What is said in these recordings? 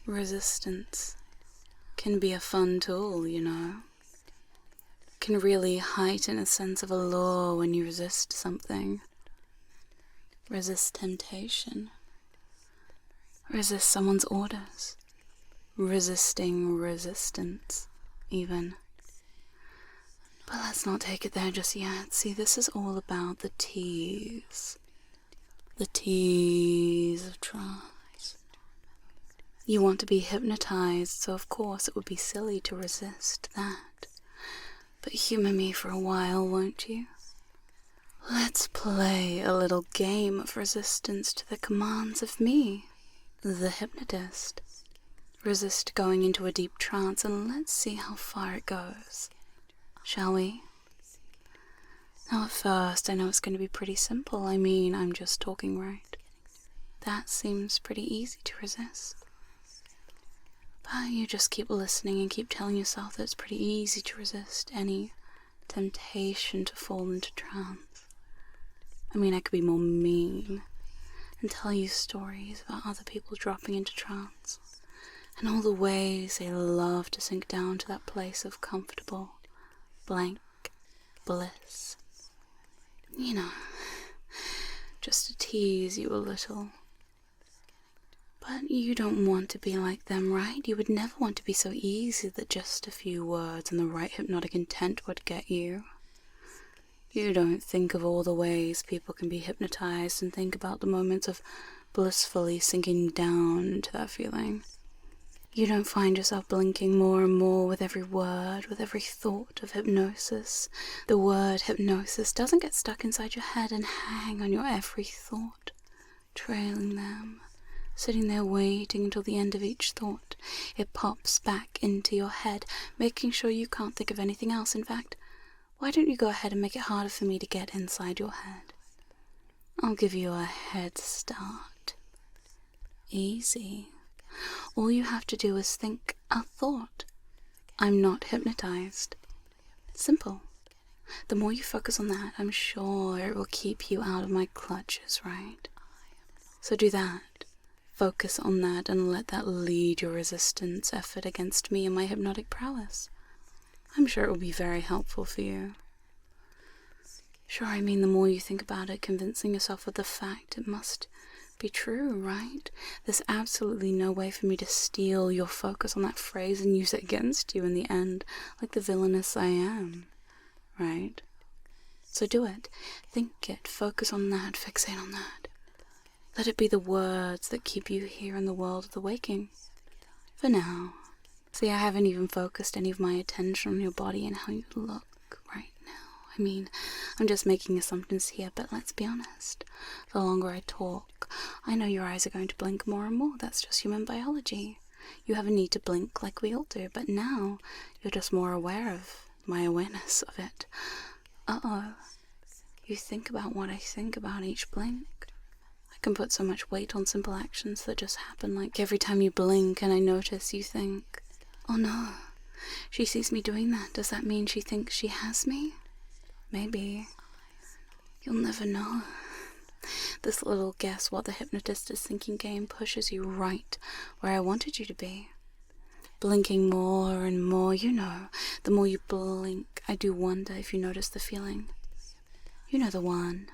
Resistance can be a fun tool, you know. Can really heighten a sense of allure when you resist something. Resist temptation. Resist someone's orders. Resisting resistance, even. But let's not take it there just yet. See, this is all about the tease. The tease of trance. You want to be hypnotized, so of course it would be silly to resist that. But humor me for a while, won't you? Let's play a little game of resistance to the commands of me, the hypnotist. Resist going into a deep trance, and let's see how far it goes. Shall we? Now at first, I know it's going to be pretty simple. I mean, I'm just talking, right? That seems pretty easy to resist. But you just keep listening and keep telling yourself that it's pretty easy to resist any temptation to fall into trance. I mean, I could be more mean and tell you stories about other people dropping into trance and all the ways they love to sink down to that place of comfortable, blank bliss. You know, just to tease you a little. But you don't want to be like them, right? You would never want to be so easy that just a few words and the right hypnotic intent would get you. You don't think of all the ways people can be hypnotized and think about the moments of blissfully sinking down into that feeling. You don't find yourself blinking more and more with every word, with every thought of hypnosis. The word hypnosis doesn't get stuck inside your head and hang on your every thought, trailing them, sitting there waiting until the end of each thought. It pops back into your head, making sure you can't think of anything else. In fact, why don't you go ahead and make it harder for me to get inside your head? I'll give you a head start. Easy. All you have to do is think a thought. I'm not hypnotized. Simple. The more you focus on that, I'm sure it will keep you out of my clutches, right? So do that. Focus on that and let that lead your resistance effort against me and my hypnotic prowess. I'm sure it will be very helpful for you. Sure, I mean, the more you think about it, convincing yourself of the fact it must be true, right? There's absolutely no way for me to steal your focus on that phrase and use it against you in the end, like the villainess I am, right? So do it. Think it. Focus on that. Fixate on that. Let it be the words that keep you here in the world of the waking. For now. See, I haven't even focused any of my attention on your body and how you look right now. I mean, I'm just making assumptions here, but let's be honest. The longer I talk, I know your eyes are going to blink more and more. That's just human biology. You have a need to blink like we all do, but now you're just more aware of my awareness of it. Uh-oh. You think about what I think about each blink. I can put so much weight on simple actions that just happen, like every time you blink and I notice you think, oh no, she sees me doing that. Does that mean she thinks she has me? Maybe. You'll never know. This little guess what the hypnotist is thinking game pushes you right where I wanted you to be. Blinking more and more, you know, the more you blink, I do wonder if you notice the feeling. You know the one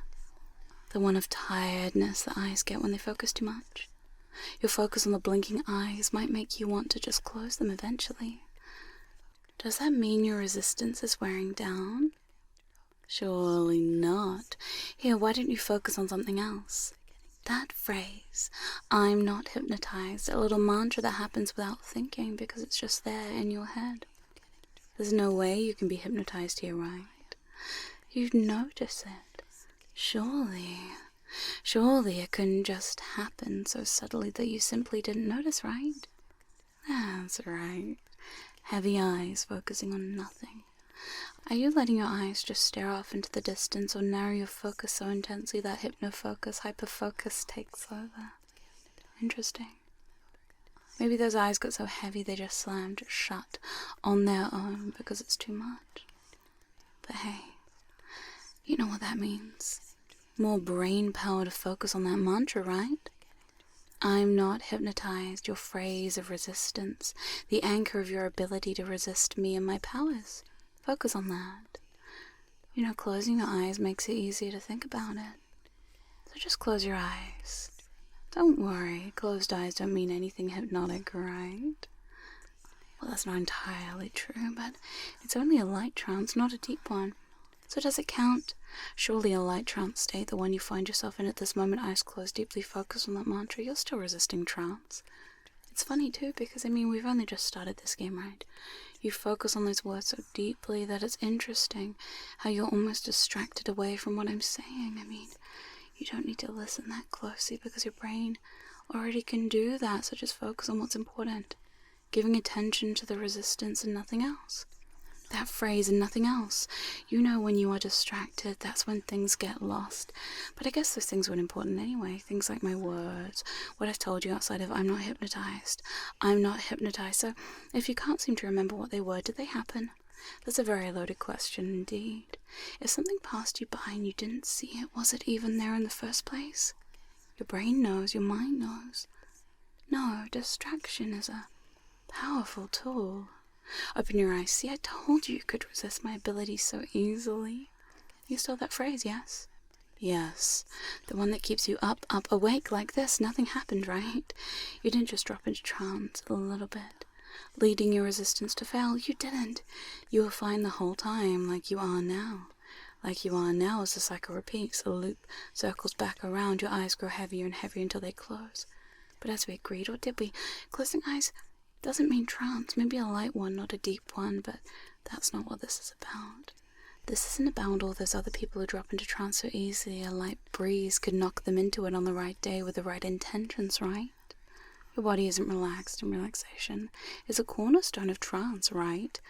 of tiredness that eyes get when they focus too much. Your focus on the blinking eyes might make you want to just close them eventually. Does that mean your resistance is wearing down? Surely not. Here, why don't you focus on something else? That phrase, I'm not hypnotized, a little mantra that happens without thinking because it's just there in your head. There's no way you can be hypnotized here, right? You'd notice it. Surely it couldn't just happen so subtly that you simply didn't notice, right? That's right. Heavy eyes focusing on nothing. Are you letting your eyes just stare off into the distance or narrow your focus so intensely that hypnofocus, hyperfocus takes over? Interesting. Maybe those eyes got so heavy they just slammed shut on their own because it's too much. But hey, you know what that means. More brain power to focus on that mantra, right? I'm not hypnotized, your phrase of resistance, the anchor of your ability to resist me and my powers. Focus on that. You know, closing your eyes makes it easier to think about it. So just close your eyes. Don't worry, closed eyes don't mean anything hypnotic, right? Well, that's not entirely true, but it's only a light trance, not a deep one. So does it count? Surely a light trance state, the one you find yourself in at this moment, eyes closed, deeply focused on that mantra, you're still resisting trance. It's funny too, because we've only just started this game, right? You focus on those words so deeply that it's interesting how you're almost distracted away from what I'm saying. You don't need to listen that closely because your brain already can do that, so just focus on what's important. Giving attention to the resistance and nothing else. That phrase and nothing else. You know, when you are distracted, that's when things get lost. But I guess those things weren't important anyway. Things like my words, what I've told you outside of I'm not hypnotized. I'm not hypnotized. So if you can't seem to remember what they were, did they happen? That's a very loaded question indeed. If something passed you by and you didn't see it, was it even there in the first place? Your brain knows, your mind knows. No, distraction is a powerful tool. Open your eyes. See, I told you could resist my ability so easily. You stole that phrase, yes? Yes. The one that keeps you up, awake like this. Nothing happened, right? You didn't just drop into trance a little bit, leading your resistance to fail. You didn't. You were fine the whole time, like you are now. Like you are now as the cycle repeats. The loop circles back around. Your eyes grow heavier and heavier until they close. But as we agreed, or did we? Closing eyes doesn't mean trance. Maybe a light one, not a deep one, but that's not what this is about. This isn't about all those other people who drop into trance so easily. A light breeze could knock them into it on the right day with the right intentions, right? Your body isn't relaxed, and relaxation is a cornerstone of trance, right?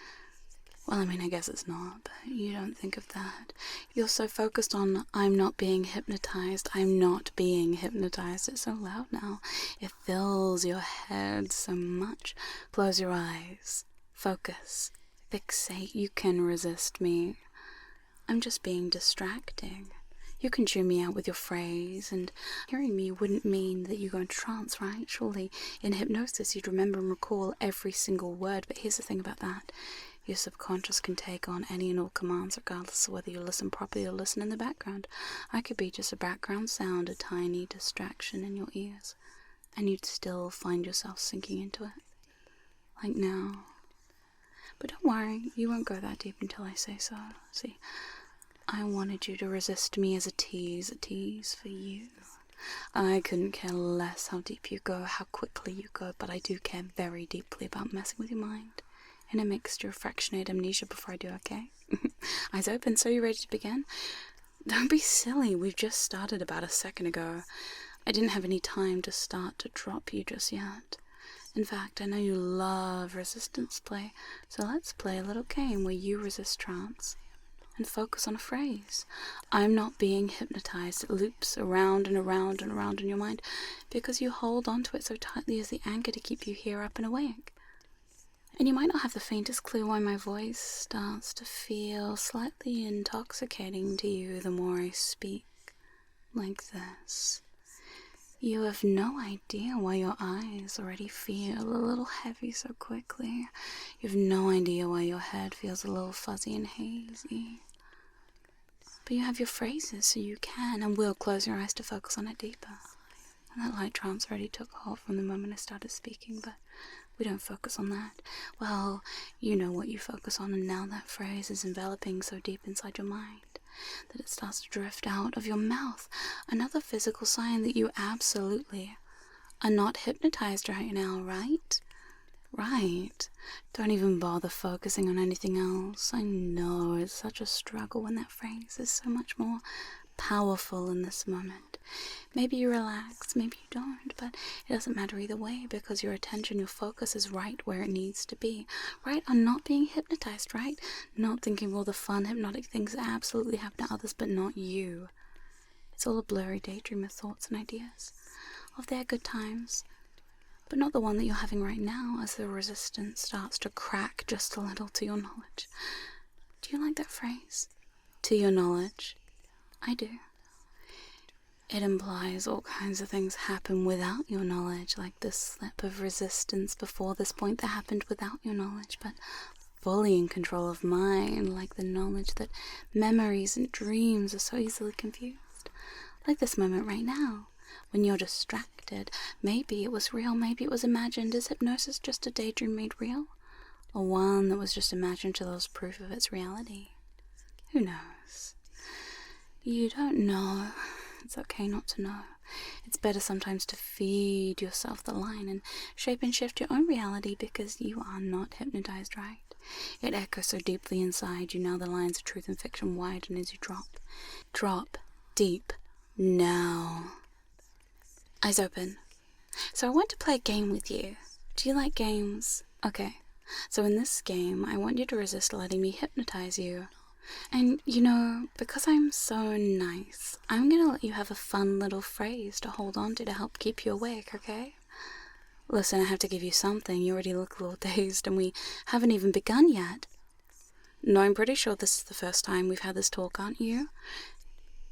Well, I guess it's not, but you don't think of that. You're so focused on, I'm not being hypnotized, I'm not being hypnotized. It's so loud now. It fills your head so much. Close your eyes. Focus. Fixate. You can resist me. I'm just being distracting. You can chew me out with your phrase, and hearing me wouldn't mean that you go into trance, right? Surely, in hypnosis, you'd remember and recall every single word, but here's the thing about that. Your subconscious can take on any and all commands regardless of whether you listen properly or listen in the background. I could be just a background sound, a tiny distraction in your ears, and you'd still find yourself sinking into it. Like now. But don't worry, you won't go that deep until I say so. See, I wanted you to resist me as a tease for you. I couldn't care less how deep you go, how quickly you go, but I do care very deeply about messing with your mind. In a mixture of fractionated amnesia before I do, okay? Eyes open, so you ready to begin? Don't be silly, we've just started about a second ago. I didn't have any time to start to drop you just yet. In fact, I know you love resistance play, so let's play a little game where you resist trance and focus on a phrase. I'm not being hypnotized. It loops around and around and around in your mind because you hold onto it so tightly as the anchor to keep you here up and awake. And you might not have the faintest clue why my voice starts to feel slightly intoxicating to you the more I speak like this. You have no idea why your eyes already feel a little heavy so quickly. You have no idea why your head feels a little fuzzy and hazy. But you have your phrases, so you can and will close your eyes to focus on it deeper. And that light trance already took hold from the moment I started speaking, but we don't focus on that. Well, you know what you focus on, and now that phrase is enveloping so deep inside your mind that it starts to drift out of your mouth. Another physical sign that you absolutely are not hypnotized right now, right? Right. Don't even bother focusing on anything else. I know it's such a struggle when that phrase is so much more powerful in this moment. Maybe you relax, maybe you don't, but it doesn't matter either way because your attention, your focus is right where it needs to be. Right on not being hypnotized, right? Not thinking of all the fun hypnotic things that absolutely happen to others but not you. It's all a blurry daydream of thoughts and ideas, of their good times, but not the one that you're having right now as the resistance starts to crack just a little to your knowledge. Do you like that phrase? To your knowledge. I do. It implies all kinds of things happen without your knowledge, like this slip of resistance before this point that happened without your knowledge, but fully in control of mind, like the knowledge that memories and dreams are so easily confused. Like this moment right now, when you're distracted. Maybe it was real, maybe it was imagined. Is hypnosis just a daydream made real? Or one that was just imagined till there was proof of its reality? Who knows? You don't know. It's okay not to know. It's better sometimes to feed yourself the line and shape and shift your own reality, because you are not hypnotized, right? It echoes so deeply inside you now the lines of truth and fiction widen as you drop. Drop deep now. Eyes open. So I want to play a game with you. Do you like games? Okay. So in this game, I want you to resist letting me hypnotize you. And, you know, because I'm so nice, I'm gonna let you have a fun little phrase to hold on to help keep you awake, okay? Listen, I have to give you something. You already look a little dazed, and we haven't even begun yet. No, I'm pretty sure this is the first time we've had this talk, aren't you?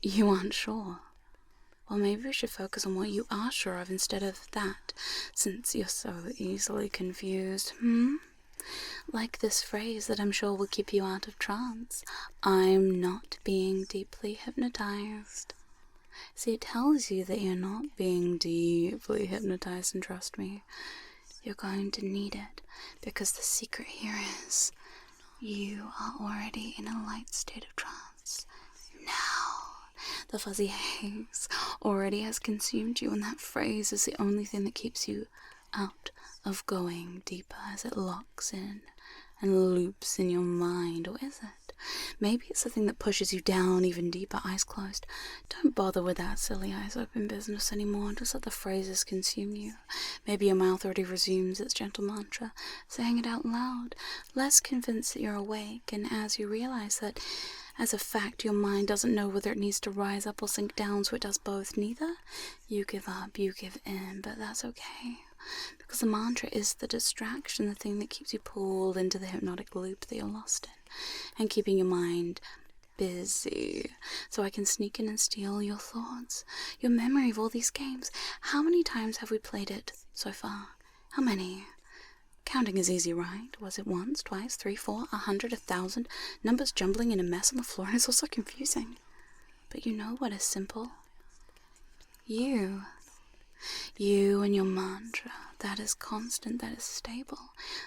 You aren't sure. Well, maybe we should focus on what you are sure of instead of that, since you're so easily confused, Like this phrase that I'm sure will keep you out of trance. I'm not being deeply hypnotized. See, it tells you that you're not being deeply hypnotized, and trust me, you're going to need it, because the secret here is you are already in a light state of trance. Now, the fuzzy haze already has consumed you, and that phrase is the only thing that keeps you out of going deeper as it locks in and loops in your mind. Or is it? Maybe it's the thing that pushes you down even deeper, eyes closed. Don't bother with that silly eyes open business anymore. Just let the phrases consume you. Maybe your mouth already resumes its gentle mantra, saying it out loud, less convinced that you're awake. And as you realize that, as a fact, your mind doesn't know whether it needs to rise up or sink down, so it does both, neither, you give up, you give in, but that's okay. Because the mantra is the distraction, the thing that keeps you pulled into the hypnotic loop that you're lost in, and keeping your mind busy, so I can sneak in and steal your thoughts, your memory of all these games. How many times have we played it so far? How many? Counting is easy, right? Was it once, twice, 3, 4, 100, 1,000? Numbers jumbling in a mess on the floor, and it's all so confusing. But you know what is simple? You. You and your mantra, that is constant, that is stable.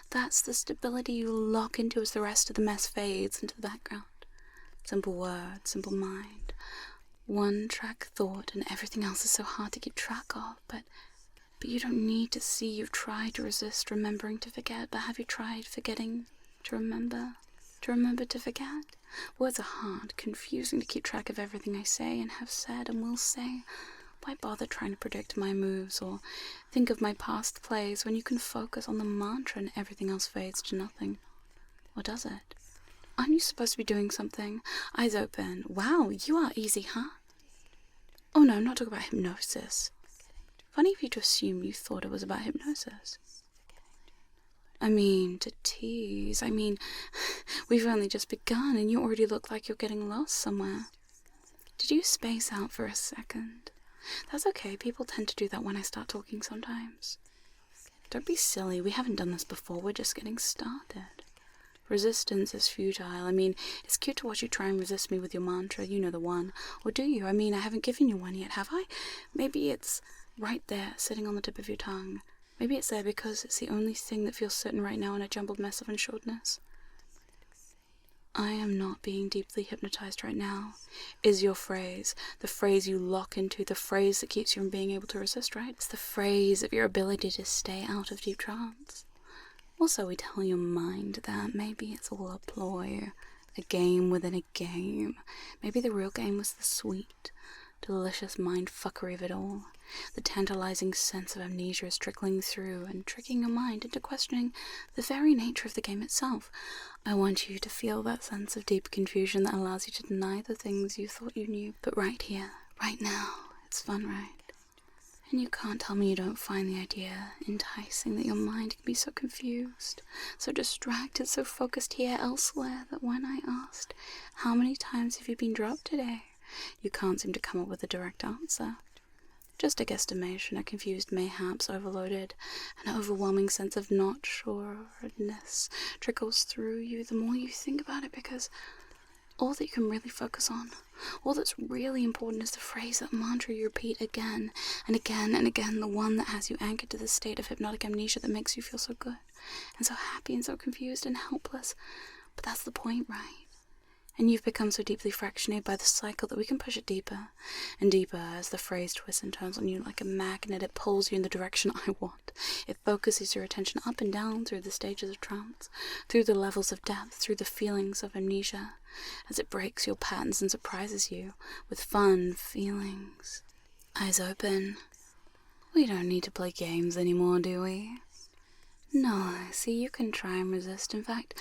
That's the stability you lock into as the rest of the mess fades into the background. Simple word, simple mind. One track thought, and everything else is so hard to keep track of. But you don't need to see. You've tried to resist remembering to forget, but have you tried forgetting to remember? To remember to forget? Words are hard, confusing to keep track of everything I say and have said and will say. Why bother trying to predict my moves or think of my past plays when you can focus on the mantra and everything else fades to nothing? Or does it? Aren't you supposed to be doing something? Eyes open. Wow, you are easy, huh? Oh no, I'm not talking about hypnosis. Funny of you to assume you thought it was about hypnosis. I mean, to tease. We've only just begun and you already look like you're getting lost somewhere. Did you space out for a second? That's okay, people tend to do that when I start talking sometimes. Don't be silly, we haven't done this before, we're just getting started. Resistance is futile. It's cute to watch you try and resist me with your mantra, you know the one. Or do you? I haven't given you one yet, have I? Maybe it's right there, sitting on the tip of your tongue. Maybe it's there because it's the only thing that feels certain right now in a jumbled mess of unsureness. I am not being deeply hypnotized right now, is your phrase. The phrase you lock into, the phrase that keeps you from being able to resist, right? It's the phrase of your ability to stay out of deep trance. Also, we tell your mind that maybe it's all a ploy, a game within a game. Maybe the real game was the sweet, delicious mind fuckery of it all. The tantalizing sense of amnesia is trickling through and tricking your mind into questioning the very nature of the game itself. I want you to feel that sense of deep confusion that allows you to deny the things you thought you knew. But right here, right now, it's fun, right? And you can't tell me you don't find the idea enticing that your mind can be so confused, so distracted, so focused here elsewhere, that when I asked, how many times have you been dropped today? You can't seem to come up with a direct answer. Just a guesstimation, a confused mayhaps, overloaded, an overwhelming sense of not sureness trickles through you the more you think about it, because all that you can really focus on, all that's really important is the phrase, that mantra you repeat again and again and again, the one that has you anchored to the state of hypnotic amnesia that makes you feel so good and so happy and so confused and helpless. But that's the point, right? And you've become so deeply fractionated by the cycle that we can push it deeper and deeper as the phrase twists and turns on you like a magnet. It pulls you in the direction I want. It focuses your attention up and down through the stages of trance, through the levels of depth, through the feelings of amnesia, as it breaks your patterns and surprises you with fun feelings. Eyes open. We don't need to play games anymore, do we? No, see, you can try and resist. In fact,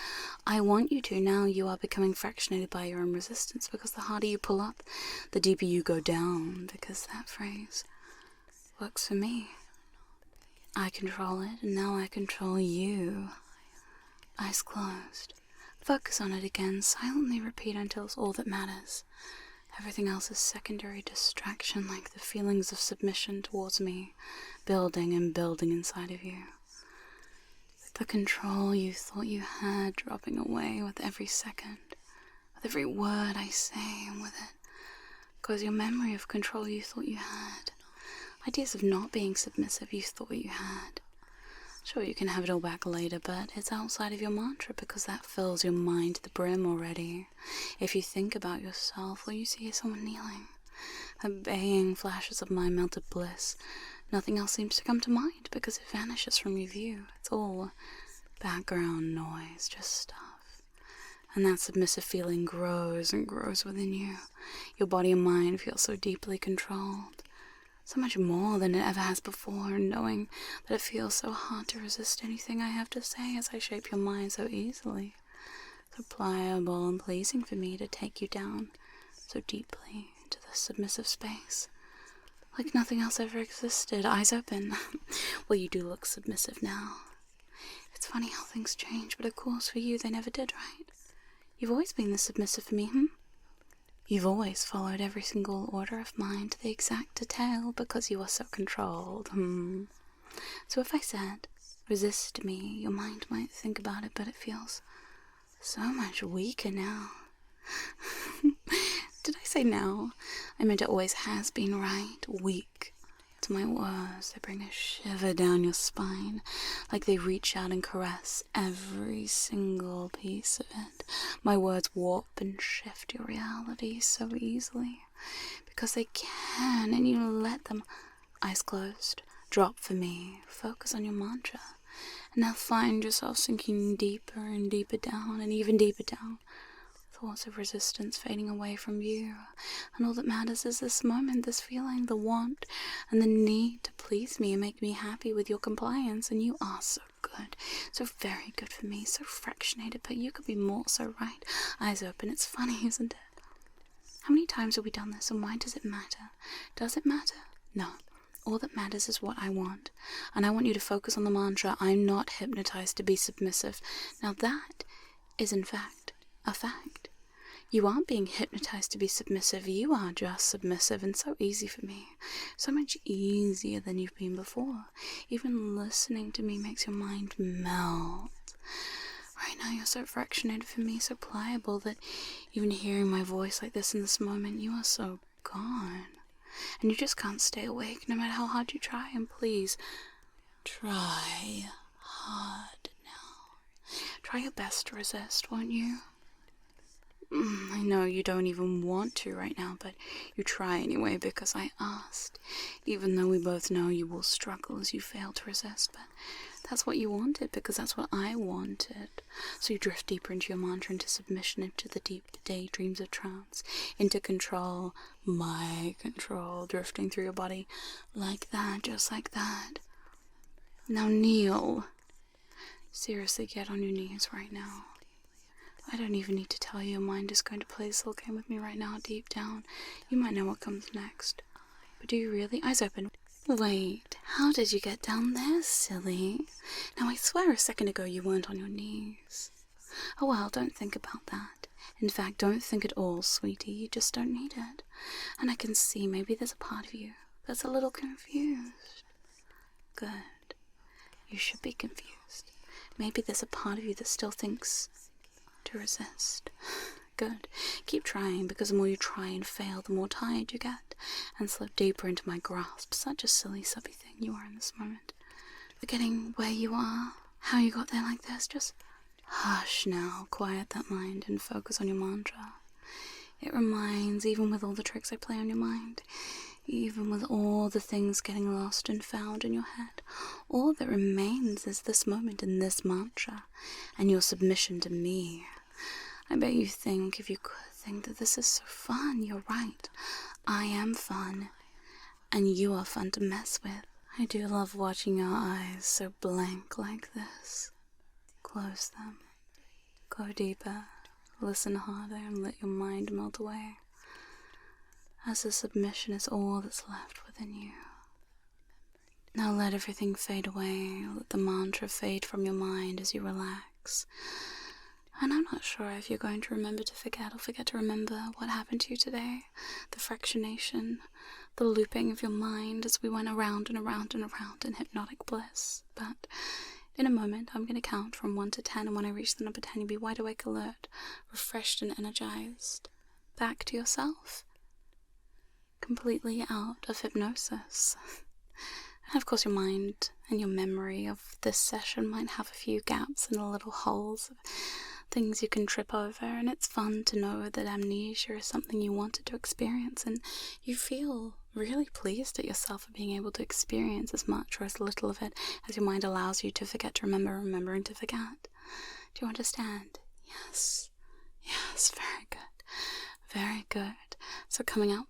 I want you to. Now you are becoming fractionated by your own resistance, because the harder you pull up, the deeper you go down, because that phrase works for me. I control it, and now I control you. Eyes closed. Focus on it again. Silently repeat until it's all that matters. Everything else is secondary distraction, like the feelings of submission towards me, building and building inside of you. The control you thought you had dropping away with every second, with every word I say, and with it goes your memory of control you thought you had, ideas of not being submissive you thought you had. Sure, you can have it all back later, but it's outside of your mantra, because that fills your mind to the brim already. If you think about yourself, all you see is someone kneeling, obeying flashes of mind-melted bliss. Nothing else seems to come to mind, because it vanishes from your view. It's all background noise, just stuff. And that submissive feeling grows and grows within you. Your body and mind feel so deeply controlled, so much more than it ever has before, knowing that it feels so hard to resist anything I have to say as I shape your mind so easily. So pliable and pleasing for me to take you down so deeply into the submissive space. Like nothing else ever existed. Eyes open. Well, you do look submissive now. It's funny how things change, but of course for you they never did, right? You've always been the submissive for me, You've always followed every single order of mine to the exact detail, because you are so controlled, So if I said, resist me, your mind might think about it, but it feels so much weaker now. Did I say now? I meant it always has been, right? Weak. To my words, they bring a shiver down your spine, like they reach out and caress every single piece of it. My words warp and shift your reality so easily, because they can, and you let them. Eyes closed. Drop for me. Focus on your mantra. And now find yourself sinking deeper and deeper down, and even deeper down. Thoughts of resistance fading away from you, and all that matters is this moment, this feeling, the want and the need to please me and make me happy with your compliance. And you are so good, so very good for me, so fractionated, but you could be more so, right? Eyes open. It's funny, isn't it? How many times have we done this, and why does it matter? Does it matter? No. All that matters is what I want, and I want you to focus on the mantra, I'm not hypnotized to be submissive. Now that is in fact a fact. You aren't being hypnotized to be submissive, you are just submissive, and so easy for me. So much easier than you've been before. Even listening to me makes your mind melt. Right now you're so fractionated for me, so pliable, that even hearing my voice like this in this moment, you are so gone. And you just can't stay awake no matter how hard you try, and please, try hard now. Try your best to resist, won't you? I know you don't even want to right now, but you try anyway because I asked. Even though we both know you will struggle as you fail to resist, but that's what you wanted, because that's what I wanted. So you drift deeper into your mantra, into submission, into the deep daydreams of trance, into control, my control, drifting through your body like that, just like that. Now kneel. Seriously, get on your knees right now. I don't even need to tell you, your mind is going to play this little game with me right now, deep down. You might know what comes next. But do you really? Eyes open. Wait, how did you get down there, silly? Now I swear a second ago you weren't on your knees. Oh well, don't think about that. In fact, don't think at all, sweetie. You just don't need it. And I can see maybe there's a part of you that's a little confused. Good. You should be confused. Maybe there's a part of you that still thinks to resist. Good. Keep trying, because the more you try and fail, the more tired you get, and slip deeper into my grasp. Such a silly, subby thing you are in this moment. Forgetting where you are, how you got there like this. Just hush now, quiet that mind, and focus on your mantra. It reminds, even with all the tricks I play on your mind, even with all the things getting lost and found in your head, all that remains is this moment and this mantra, and your submission to me. I bet you think, if you could think, that this is so fun. You're right. I am fun, and you are fun to mess with. I do love watching your eyes so blank like this. Close them. Go deeper. Listen harder and let your mind melt away, as the submission is all that's left within you. Now let everything fade away. Let the mantra fade from your mind as you relax. And I'm not sure if you're going to remember to forget or forget to remember what happened to you today. The fractionation, the looping of your mind as we went around and around and around in hypnotic bliss. But in a moment, I'm going to count from 1 to 10, and when I reach the number 10, you'll be wide awake, alert, refreshed and energized. Back to yourself. Completely out of hypnosis. And of course your mind and your memory of this session might have a few gaps and little holes of things you can trip over, and it's fun to know that amnesia is something you wanted to experience, and you feel really pleased at yourself for being able to experience as much or as little of it as your mind allows you to forget to remember, remembering to forget. Do you understand? Yes. Yes, very good. Very good. So coming up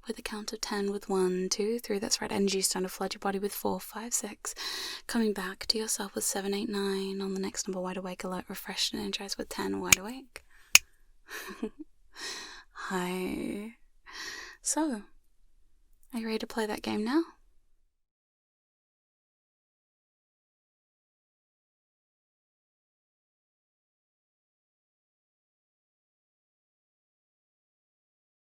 with a count of 10 with 1, 2, 3, that's right, energy starting to flood your body with 4, 5, 6, coming back to yourself with 7, 8, 9, on the next number, wide awake, alert, refreshed and energized with 10, wide awake. Hi. So, are you ready to play that game now?